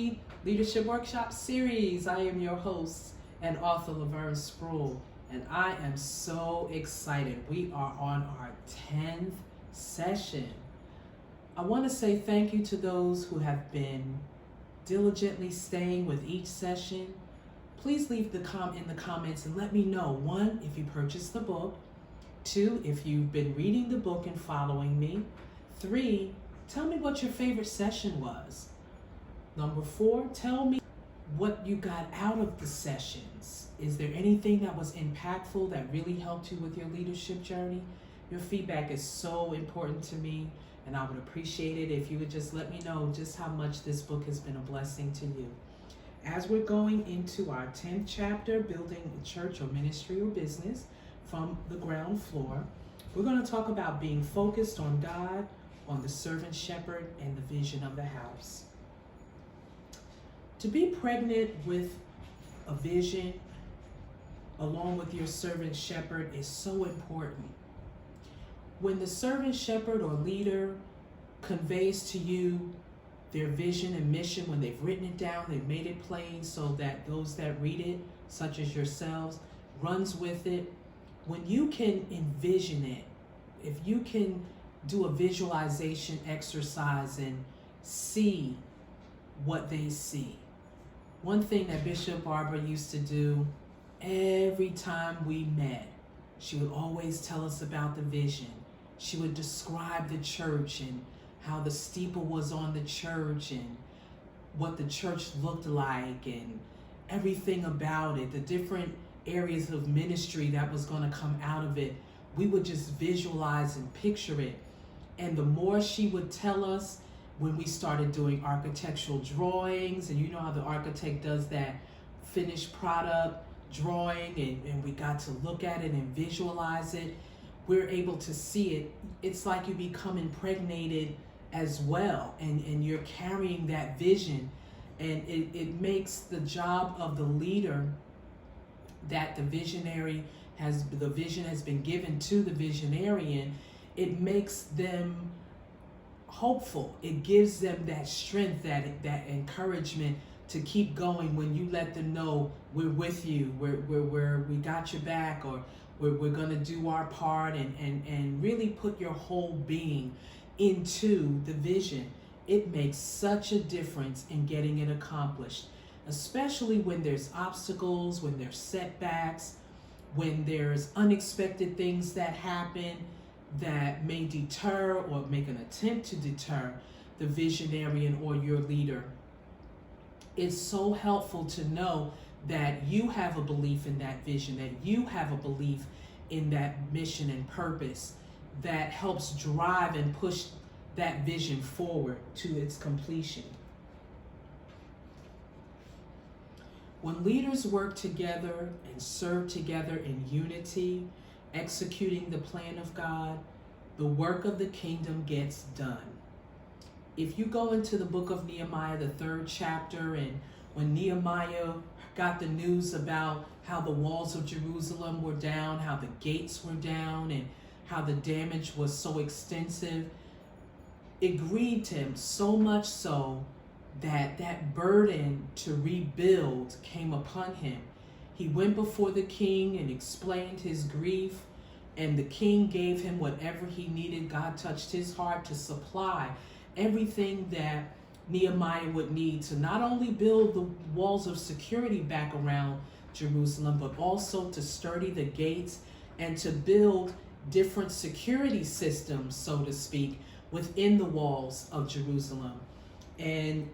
Lead Leadership Workshop Series. I am your host and author, Laverne Sproul, and I am so excited. We are on our 10th session. I want to say thank you to those who have been diligently staying with each session. Please leave in the comments and let me know, 1, if you purchased the book, 2, if you've been reading the book and following me, 3, tell me what your favorite session was. Number 4, tell me what you got out of the sessions. Is there anything that was impactful that really helped you with your leadership journey? Your feedback is so important to me, and I would appreciate it if you would just let me know just how much this book has been a blessing to you. As we're going into our 10th chapter, Building a Church or Ministry or Business from the Ground Floor, we're going to talk about being focused on God, on the servant shepherd, and the vision of the house. To be pregnant with a vision along with your servant shepherd is so important. When the servant shepherd or leader conveys to you their vision and mission, when they've written it down, they've made it plain so that those that read it, such as yourselves, runs with it. When you can envision it, if you can do a visualization exercise and see what they see. One thing that Bishop Barbara used to do every time we met, she would always tell us about the vision. She would describe the church and how the steeple was on the church and what the church looked like and everything about it, the different areas of ministry that was going to come out of it. We would just visualize and picture it. And the more she would tell us, when we started doing architectural drawings, and you know how the architect does that finished product drawing, and we got to look at it and visualize it, we're able to see it. It's like you become impregnated as well, and you're carrying that vision, and it makes the job of the leader that the vision has been given to the visionarian. It makes them hopeful. It gives them that strength, that encouragement to keep going when you let them know we're with you, we got your back, or we're gonna do our part, and really put your whole being into the vision. It makes such a difference in getting it accomplished, especially when there's obstacles, when there's setbacks, when there's unexpected things that happen that may deter or make an attempt to deter the visionarian or your leader. It's so helpful to know that you have a belief in that vision, that you have a belief in that mission and purpose that helps drive and push that vision forward to its completion. When leaders work together and serve together in unity, executing the plan of God, the work of the kingdom gets done. If you go into the book of Nehemiah, the 3rd chapter, and when Nehemiah got the news about how the walls of Jerusalem were down, how the gates were down, and how the damage was so extensive, it grieved him so much so that that burden to rebuild came upon him. He went before the king and explained his grief, and the king gave him whatever he needed. God touched his heart to supply everything that Nehemiah would need to not only build the walls of security back around Jerusalem, but also to sturdy the gates and to build different security systems, so to speak, within the walls of Jerusalem. And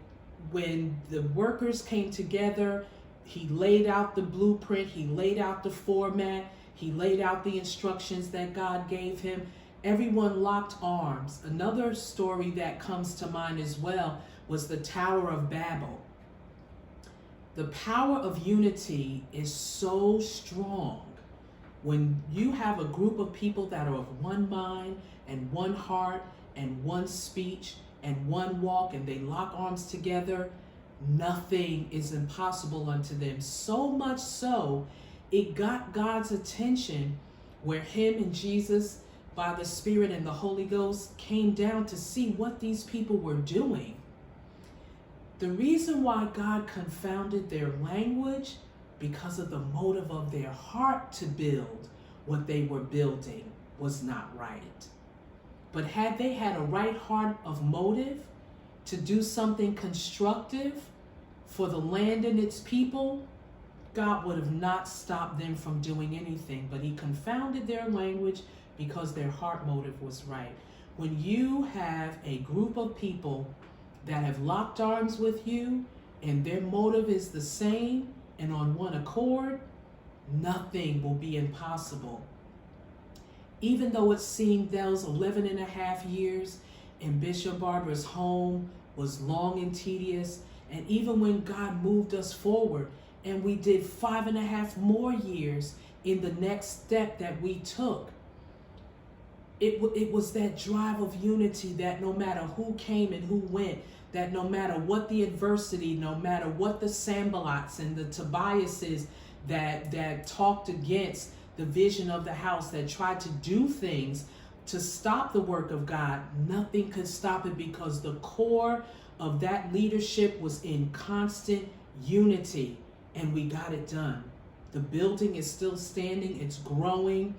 when the workers came together, he laid out the blueprint, he laid out the format, he laid out the instructions that God gave him. Everyone locked arms. Another story that comes to mind as well was the Tower of Babel. The power of unity is so strong. When you have a group of people that are of one mind and one heart and one speech and one walk, and they lock arms together, nothing is impossible unto them. So much so, it got God's attention where him and Jesus, by the Spirit and the Holy Ghost, came down to see what these people were doing. The reason why God confounded their language, because of the motive of their heart to build what they were building was not right. But had they had a right heart of motive to do something constructive for the land and its people, God would have not stopped them from doing anything. But he confounded their language because their heart motive was right. When you have a group of people that have locked arms with you and their motive is the same and on one accord, nothing will be impossible. Even though it seemed those 11 and a half years in Bishop Barber's home was long and tedious, and even when God moved us forward and we did 5.5 more years in the next step that we took, it was that drive of unity that no matter who came and who went, that no matter what the adversity, no matter what the Sanballats and the Tobiases that talked against the vision of the house, that tried to do things to stop the work of God, nothing could stop it because the core of that leadership was in constant unity, and we got it done. The building is still standing, it's growing.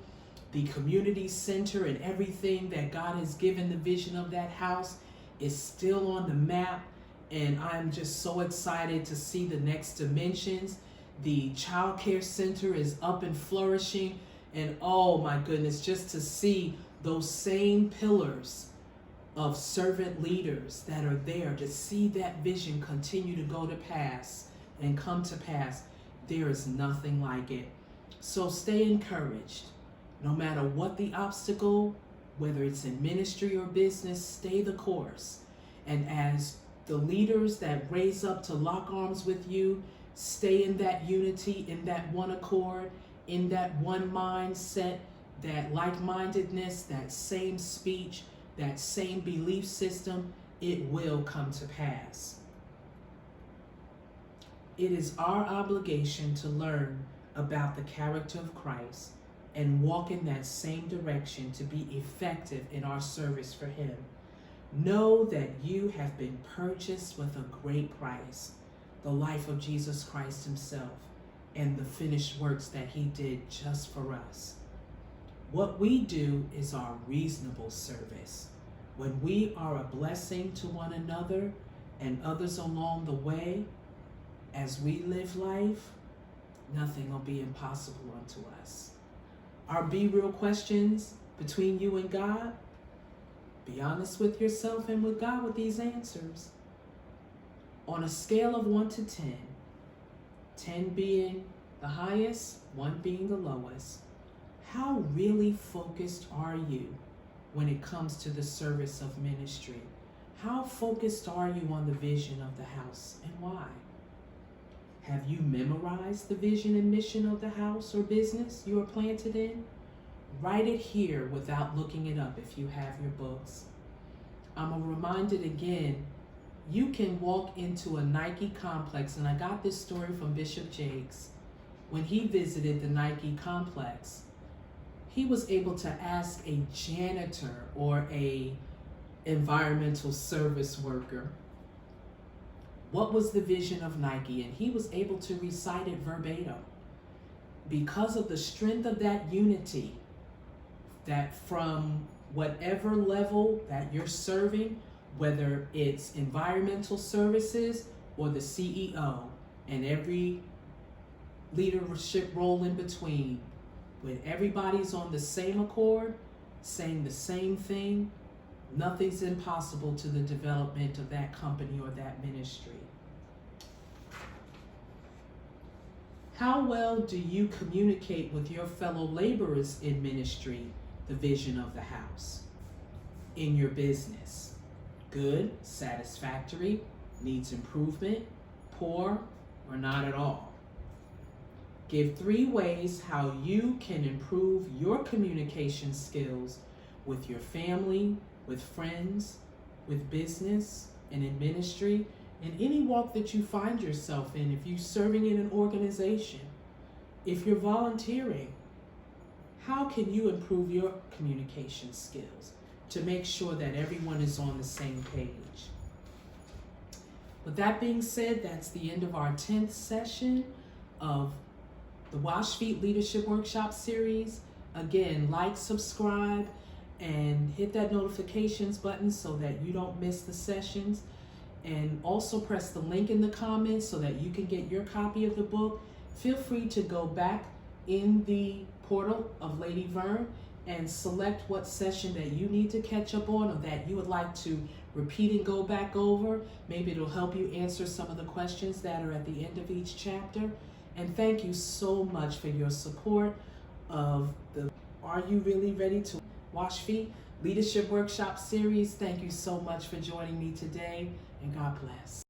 The community center and everything that God has given the vision of that house is still on the map, and I'm just so excited to see the next dimensions. The child care center is up and flourishing, and oh my goodness, just to see those same pillars of servant leaders that are there, to see that vision continue to go to pass and come to pass, there is nothing like it. So stay encouraged. No matter what the obstacle, whether it's in ministry or business, stay the course. And as the leaders that raise up to lock arms with you, stay in that unity, in that one accord, in that one mindset, that like-mindedness, that same speech, that same belief system, it will come to pass. It is our obligation to learn about the character of Christ and walk in that same direction to be effective in our service for him. Know that you have been purchased with a great price, the life of Jesus Christ himself and the finished works that he did just for us. What we do is our reasonable service. When we are a blessing to one another and others along the way, as we live life, nothing will be impossible unto us. Our Be Real questions between you and God, be honest with yourself and with God with these answers. On a scale of 1 to 10, 10 being the highest, 1 being the lowest, how really focused are you when it comes to the service of ministry? How focused are you on the vision of the house, and why? Have you memorized the vision and mission of the house or business you are planted in? Write it here without looking it up if you have your books. I'm reminded again, you can walk into a Nike complex, and I got this story from Bishop Jakes. When he visited the Nike complex, he was able to ask a janitor or a environmental service worker, what was the vision of Nike? And he was able to recite it verbatim. Because of the strength of that unity, that from whatever level that you're serving, whether it's environmental services or the CEO and every leadership role in between, when everybody's on the same accord, saying the same thing, nothing's impossible to the development of that company or that ministry. How well do you communicate with your fellow laborers in ministry the vision of the house? In your business, good, satisfactory, needs improvement, poor, or not at all? Give 3 ways how you can improve your communication skills with your family, with friends, with business, and in ministry, in any walk that you find yourself in. If you're serving in an organization, if you're volunteering, how can you improve your communication skills to make sure that everyone is on the same page? With that being said, that's the end of our 10th session of the Wash Feet Leadership Workshop series. Again, like, subscribe, and hit that notifications button so that you don't miss the sessions. And also press the link in the comments so that you can get your copy of the book. Feel free to go back in the portal of Lady Vern and select what session that you need to catch up on or that you would like to repeat and go back over. Maybe it'll help you answer some of the questions that are at the end of each chapter. And thank you so much for your support of the Are You Really Ready to Wash Feet Leadership Workshop series. Thank you so much for joining me today, and God bless.